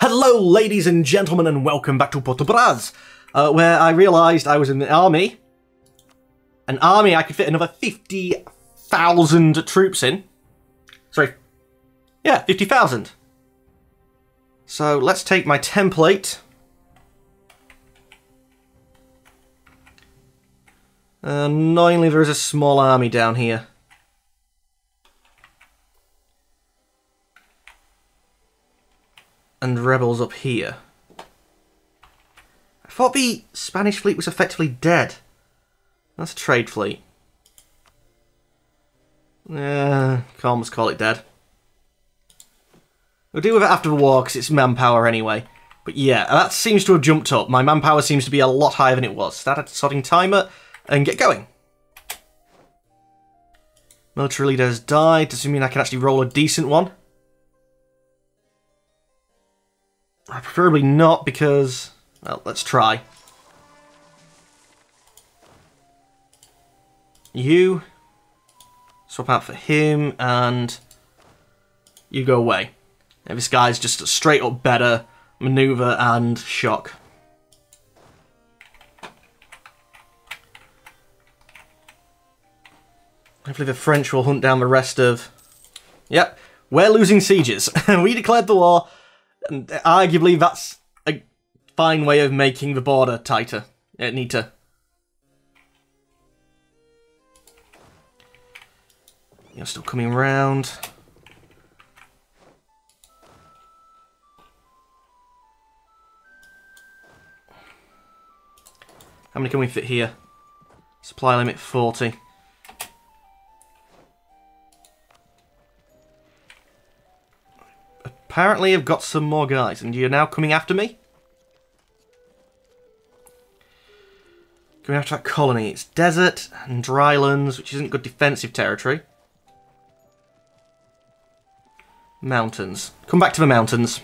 Hello ladies and gentlemen and welcome back to Por2Brz, where I realised I was in the army. An army I could fit another 50,000 troops in. Sorry, yeah, 50,000. So let's take my template. Annoyingly there is a small army down here. And rebels up here. I thought the Spanish fleet was effectively dead. That's a trade fleet. Can't almost call it dead. We'll deal with it after the war because it's manpower anyway. But yeah, that seems to have jumped up. My manpower seems to be a lot higher than it was. Start a sodding timer and get going. Military leader has died. Does it mean I can actually roll a decent one? Preferably not, because, well, let's try. You swap out for him, and you go away. And this guy's just a straight up better maneuver and shock. Hopefully the French will hunt down the rest of... Yep, we're losing sieges. We declared the war. And arguably, that's a fine way of making the border tighter. Neater. You're still coming round. How many can we fit here? Supply limit 40. Apparently I've got some more guys, and you're now coming after me? Coming after that colony. It's desert and drylands, which isn't good defensive territory. Mountains. Come back to the mountains.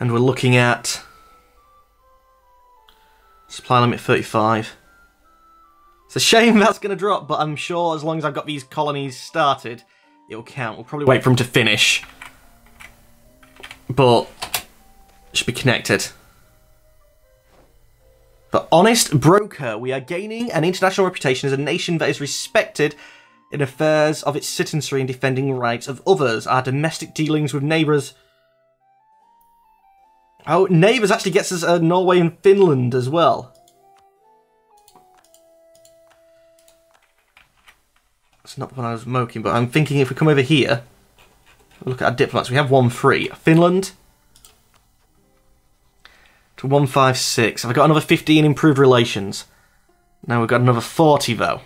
And we're looking at... supply limit 35. It's a shame that's going to drop, but I'm sure as long as I've got these colonies started, it'll count. We'll probably wait for them to finish. But it should be connected. But honest broker, we are gaining an international reputation as a nation that is respected in affairs of its citizenry and defending rights of others. Our domestic dealings with neighbours... Oh, neighbours actually gets us Norway and Finland as well. That's not the one I was moking, but I'm thinking if we come over here, we'll look at our diplomats. We have 1 free. Finland to 156. Have I got another 15 improved relations? Now we've got another 40 though,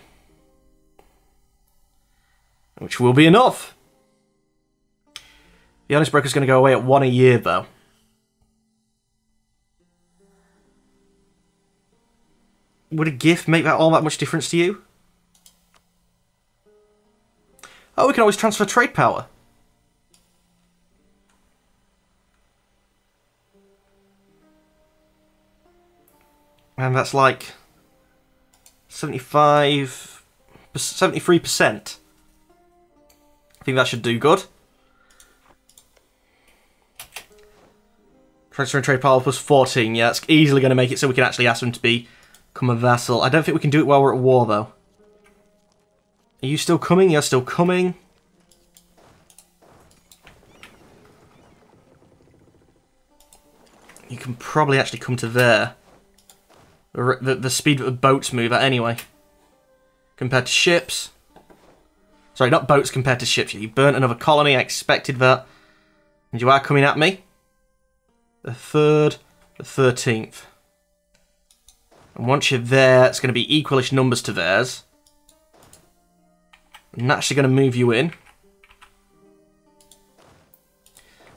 which will be enough. The honest broker's going to go away at 1 a year though. Would a gift make that all that much difference to you? Oh, we can always transfer trade power. And that's like 73%. I think that should do good. Transferring trade power plus 14. Yeah, that's easily going to make it so we can actually ask them to become a vassal. I don't think we can do it while we're at war, though. Are you still coming? You're still coming. You can probably actually come to there. The speed that the boats move at anyway. Compared to ships. Sorry, not boats compared to ships. You burnt another colony. I expected that. And you are coming at me. The 3rd, the 13th. And once you're there, it's going to be equalish numbers to theirs. I'm actually going to move you in.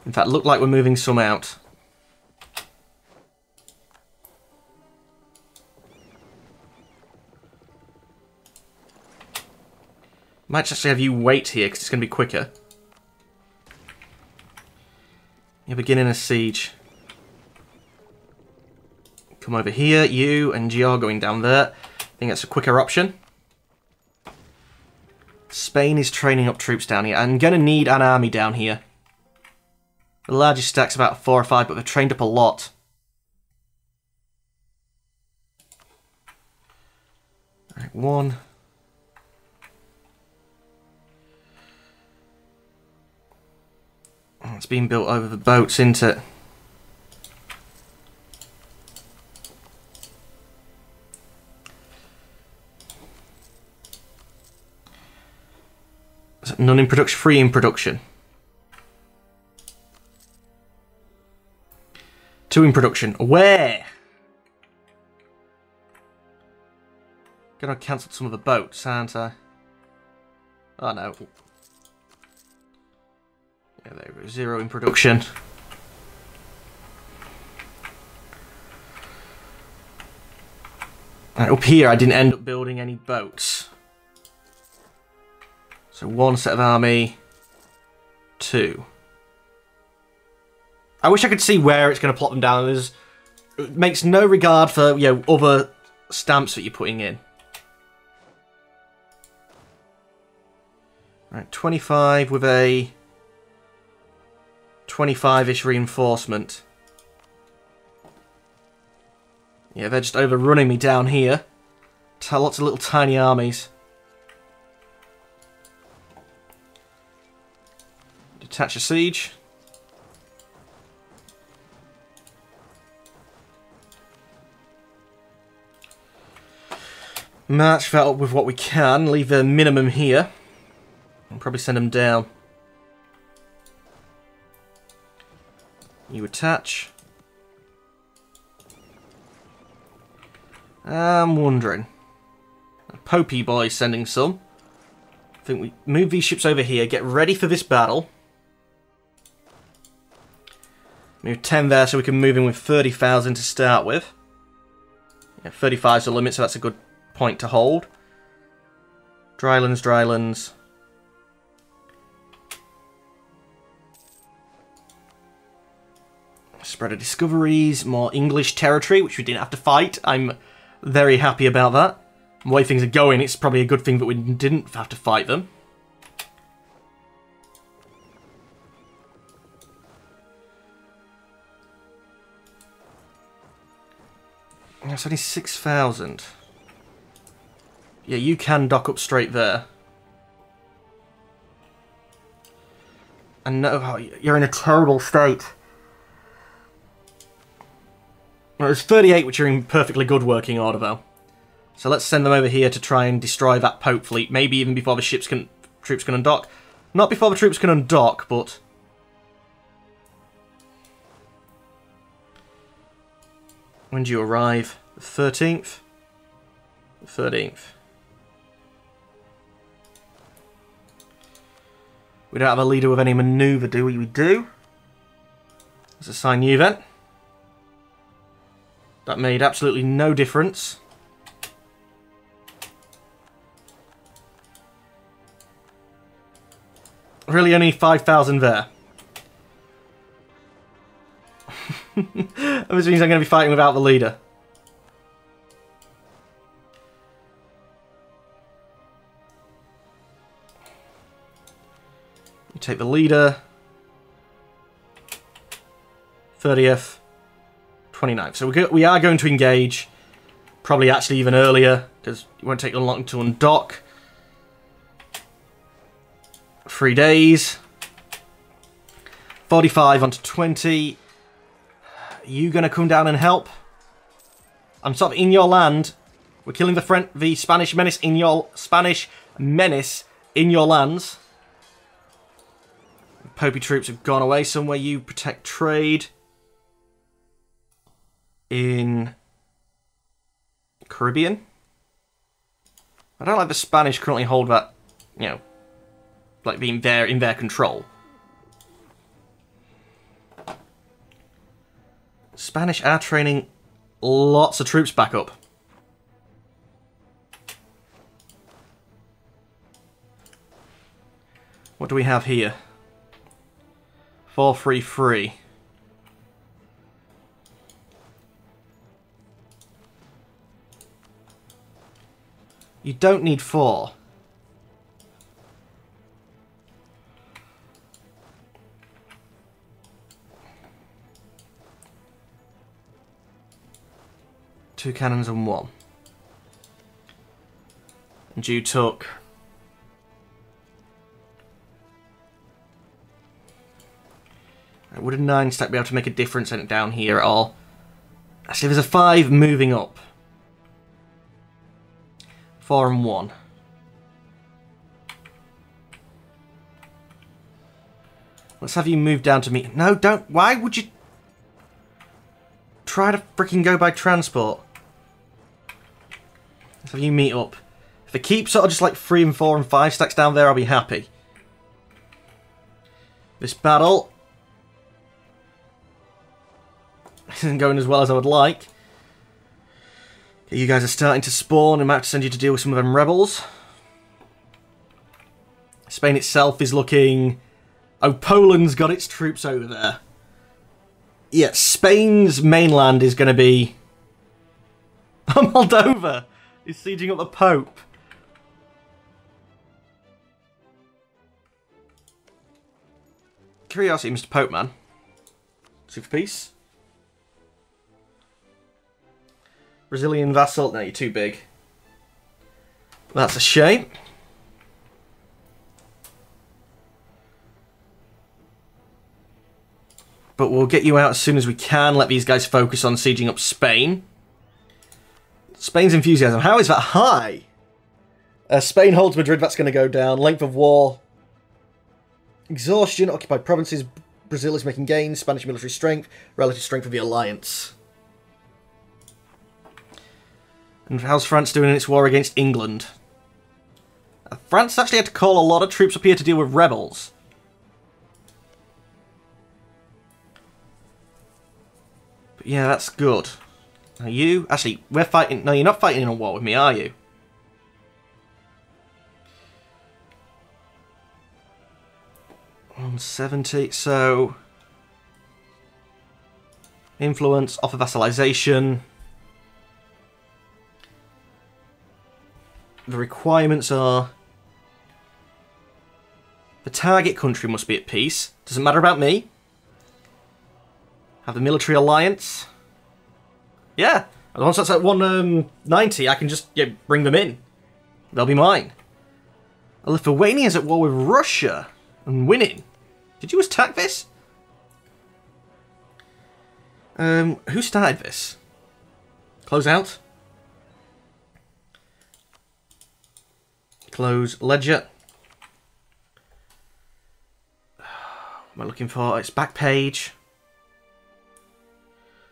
In fact, look like we're moving some out. Might actually have you wait here because it's going to be quicker. You're beginning a siege. Come over here, you and you're going down there. I think that's a quicker option. Spain is training up troops down here. I'm going to need an army down here. The largest stack's about 4 or 5, but they've trained up a lot. Right, 1. Oh, it's being built over the boats, isn't it? None in production, 3 in production. 2 in production. Where? Gonna cancel some of the boats, aren't I? Oh no. Yeah, there we go. 0 in production. Right, up here I didn't end up building any boats. So 1 set of army, 2. I wish I could see where it's going to plot them down. It makes no regard for, you know, other stamps that you're putting in. Right, 25 with a 25-ish reinforcement. Yeah, they're just overrunning me down here. Lots of little tiny armies. Detach a siege. March that up with what we can. Leave a minimum here. And probably send them down. You attach. I'm wondering. Popey boy sending some. I think we move these ships over here. Get ready for this battle. Move 10 there so we can move in with 30,000 to start with. Yeah, 35 is the limit, so that's a good point to hold. Drylands, drylands. Spread of discoveries, more English territory, which we didn't have to fight. I'm very happy about that. The way things are going, it's probably a good thing that we didn't have to fight them. That's only 6,000. Yeah, you can dock up straight there. And no, you're in a terrible state. Well, there's 38 which are in perfectly good working order though. So let's send them over here to try and destroy that Pope fleet. Maybe even before the troops can undock. Not before the troops can undock, but... When do you arrive? The 13th? The 13th. We don't have a leader with any manoeuvre, do we? We do. Let's assign you then. That made absolutely no difference. Really only 5,000 there. This means I'm going to be fighting without the leader. You take the leader. 30th. 29th. So we are going to engage. Probably actually even earlier, because it won't take long to undock. 3 days. 45 onto 20. You gonna come down and help? I'm sort of in your land. We're killing the Spanish menace in your lands. Popey troops have gone away somewhere. You protect trade in Caribbean. I don't like the Spanish currently hold that, you know, like being there in their control. Spanish are training lots of troops back up. What do we have here? 433. You don't need 4. 2 cannons and 1. And you took... Would a 9 stack be able to make a difference in it down here at all? Actually, there's a 5 moving up. 4 and 1. Let's have you move down to me. No, don't. Why would you try to freaking go by transport? Let's have you meet up. If they keep sort of just like 3 and 4 and 5 stacks down there, I'll be happy. This battle isn't going as well as I would like. You guys are starting to spawn. I might have to send you to deal with some of them rebels. Spain itself is looking... Oh, Poland's got its troops over there. Yeah, Spain's mainland is going to be... Moldova is sieging up the Pope. Curiosity, Mr. Pope, man. Super peace. Brazilian vassal. No, you're too big. That's a shame. But we'll get you out as soon as we can. Let these guys focus on sieging up Spain. Spain's enthusiasm. How is that high? Spain holds Madrid. That's going to go down. Length of war. Exhaustion. Occupied provinces. Brazil is making gains. Spanish military strength. Relative strength of the alliance. And how's France doing in its war against England? France actually had to call a lot of troops up here to deal with rebels. But yeah, that's good. Are you? Actually, we're fighting... No, you're not fighting in a war with me, are you? $170, so... Influence, offer vassalization... The requirements are... The target country must be at peace. Doesn't matter about me. Have the military alliance. Yeah. And once that's at 190, I can just bring them in. They'll be mine. Lithuania's at war with Russia. And winning. Did you attack this? Who started this? Close out. Close ledger. What am I looking for? It's back page.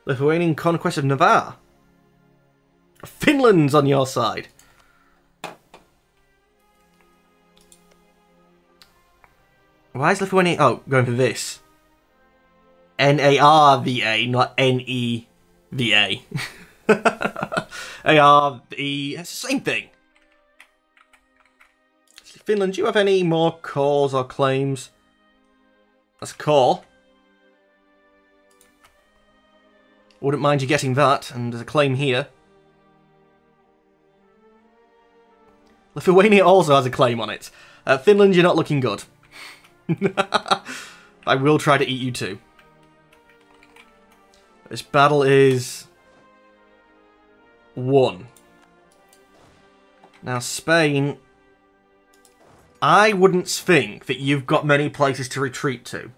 Lithuanian conquest of Navarre. Finland's on your side. Why is Lithuania... Oh, going for this. N-A-R-V-A, not N-E-V-A. A-R-V... It's the same thing. Finland, do you have any more calls or claims? That's a call. Wouldn't mind you getting that, and there's a claim here. Lithuania also has a claim on it. Finland, you're not looking good. I will try to eat you too. This battle is... won. Now, Spain... I wouldn't think that you've got many places to retreat to.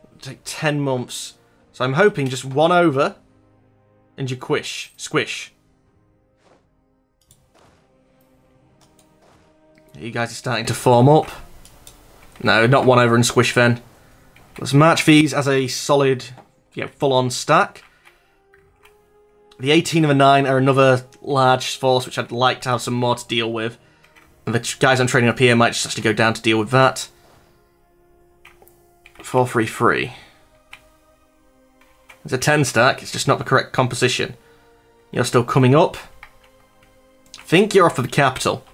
It'll take 10 months. So I'm hoping just one over and you squish. You guys are starting to form up. No, not one over and squish then. Let's march these as a solid, full-on stack. The 18 and the 9 are another large force, which I'd like to have some more to deal with. And the guys I'm training up here might just actually go down to deal with that. 4-3-3. It's a 10 stack, it's just not the correct composition. You're still coming up. I think you're off for the capital.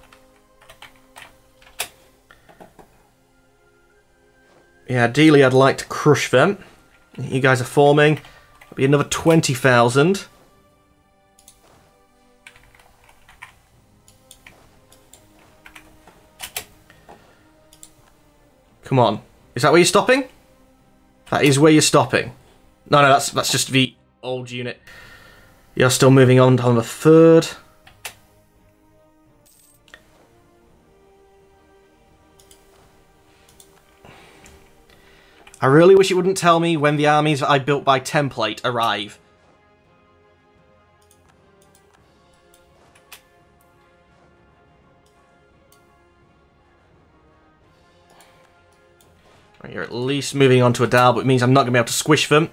Yeah, ideally I'd like to crush them. You guys are forming. That'll be another 20,000. Come on. Is that where you're stopping? That is where you're stopping. No, that's just the old unit. You're still moving on the 3rd. I really wish it wouldn't tell me when the armies that I built by template arrive. Right, you're at least moving on to a Dal, but it means I'm not going to be able to squish them.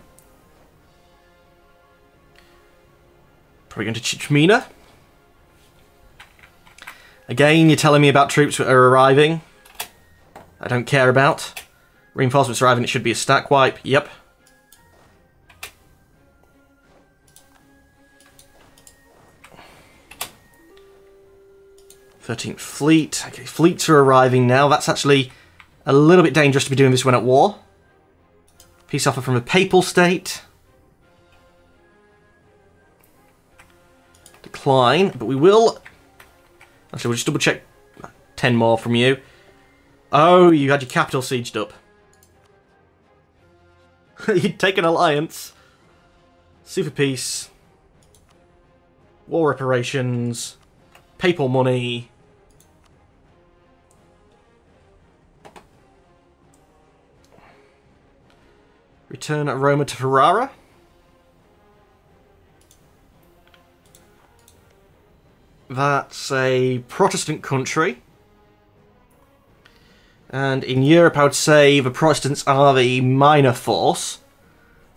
Probably going to Chichmina. Again, you're telling me about troops that are arriving. I don't care about. Reinforcements arriving, it should be a stack wipe. Yep. th Fleet. Okay, fleets are arriving now. That's actually a little bit dangerous to be doing this when at war. Peace offer from a papal state. Decline, but we will... Actually, we'll just double check 10 more from you. Oh, you had your capital sieged up. You'd take an alliance. Super peace. War reparations. Papal money. Return Roma to Ferrara. That's a Protestant country. And in Europe, I would say the Protestants are the minor force.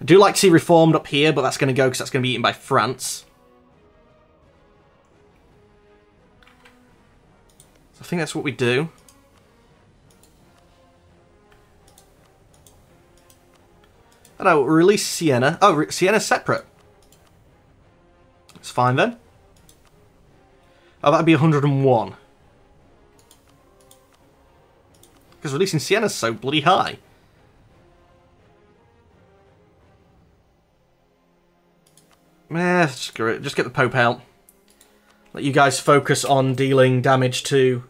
I do like to see Reformed up here, but that's going to go because that's going to be eaten by France. So I think that's what we do. Oh no, release Siena. Oh, Siena's separate. It's fine then. Oh, that'd be 101. Because releasing Siena's so bloody high. Screw it. Just get the Pope out. Let you guys focus on dealing damage to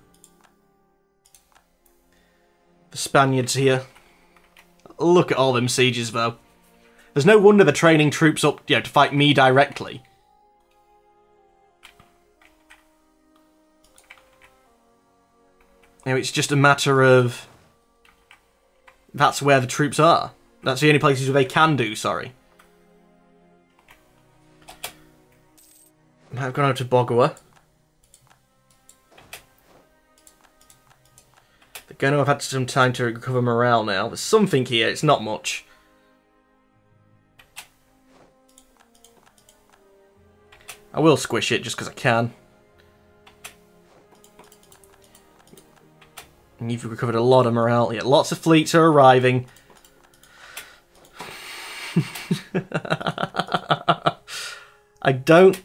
the Spaniards here. Look at all them sieges, though. There's no wonder they're training troops up, to fight me directly. It's just a matter of... That's where the troops are. That's the only places where they can do, sorry. I've gone over to Bogua. They're going to have had some time to recover morale now. There's something here, it's not much. I will squish it just because I can. And you've recovered a lot of morale. Yeah, lots of fleets are arriving. I don't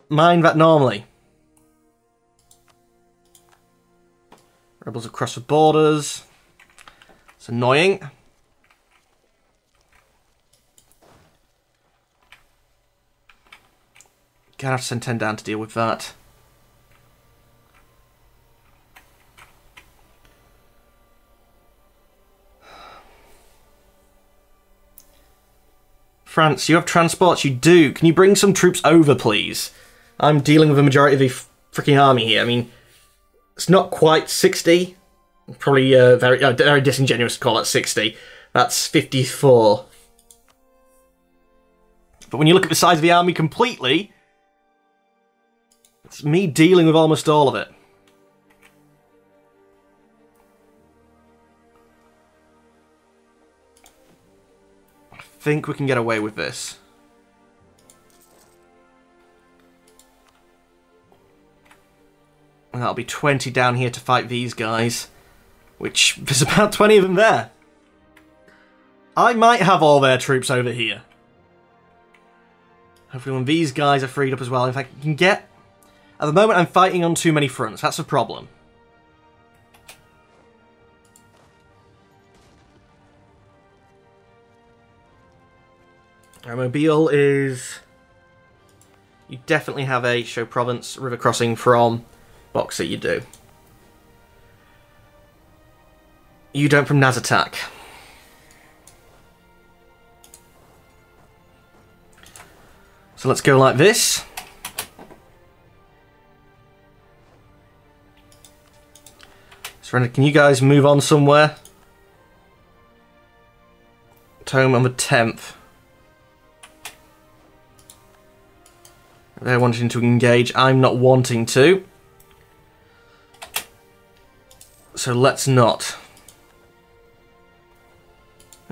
mind that normally. Rebels across the borders. It's annoying. Gonna have to send 10 down to deal with that. France, you have transports? You do. Can you bring some troops over, please? I'm dealing with a majority of the freaking army here. I mean, it's not quite 60. Probably very disingenuous to call it 60. That's 54. But when you look at the size of the army completely, it's me dealing with almost all of it. I think we can get away with this. And that'll be 20 down here to fight these guys. Which, there's about 20 of them there. I might have all their troops over here. Hopefully when these guys are freed up as well, if I can get... At the moment I'm fighting on too many fronts, that's a problem. Our Mobile is... You definitely have a show province river crossing from Boxer, you do. You don't from Nazatak. So let's go like this. Surrender, can you guys move on somewhere? Tome on the 10th. They're wanting to engage. I'm not wanting to. So let's not.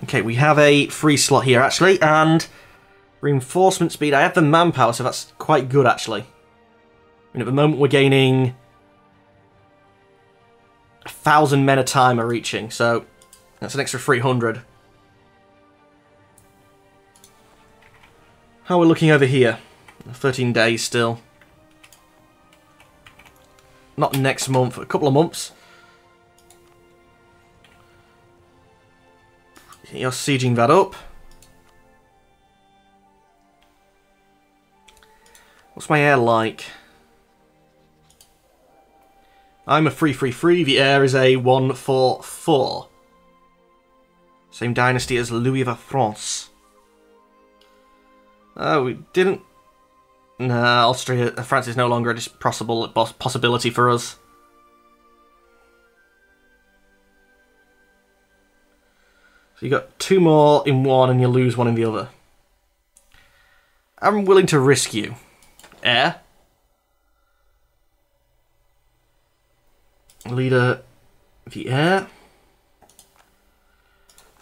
Okay, we have a free slot here, actually, and reinforcement speed. I have the manpower, so that's quite good, actually. I mean, at the moment, we're gaining 1,000 men a time are reaching, so that's an extra 300. How are we looking over here? 13 days still. Not next month, a couple of months. You're sieging that up. What's my air like? I'm a 333. The air is a 144. Same dynasty as Louis of France. Oh, we didn't. Nah, France is no longer a possibility for us. So you got 2 more in one and you lose 1 in the other. I'm willing to risk you. Air. Leader of the air.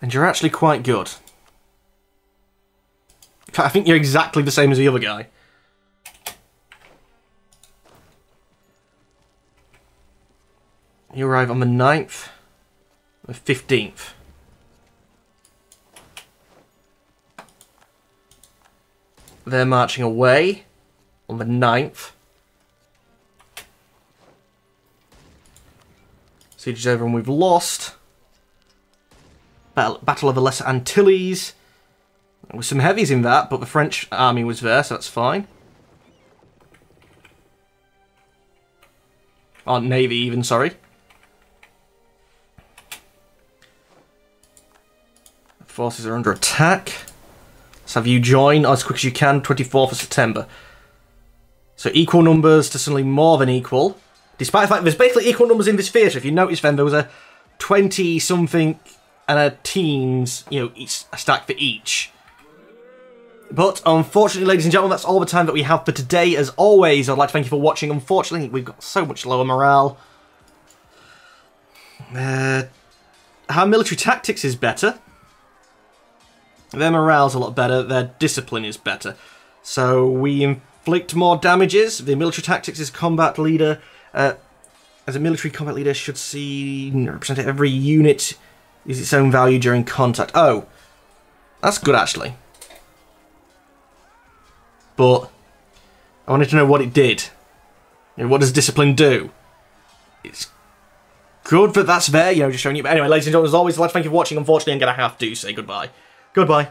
And you're actually quite good. In fact, I think you're exactly the same as the other guy. You arrive on the 9th, the 15th. They're marching away on the 9th. Siege is over and we've lost. Battle of the Lesser Antilles. There were some heavies in that, but the French army was there, so that's fine. Oh, navy even, sorry. Forces are under attack. Let's have you join as quick as you can, 24th of September. So equal numbers to suddenly more than equal. Despite the fact there's basically equal numbers in this theatre. If you notice then, there was a 20-something and a teens, you know, a stack for each. But unfortunately, ladies and gentlemen, that's all the time that we have for today. As always, I'd like to thank you for watching. Unfortunately, we've got so much lower morale. Our military tactics is better. Their morale's a lot better. Their discipline is better. So we inflict more damages. The military tactics is combat leader. As a military combat leader should see represent every unit is its own value during contact. Oh, that's good actually. But I wanted to know what it did. You know, what does discipline do? It's good that that's there, you know, just showing you. But anyway, ladies and gentlemen, as always, I'd like to thank you for watching. Unfortunately, I'm going to have to say goodbye. Goodbye.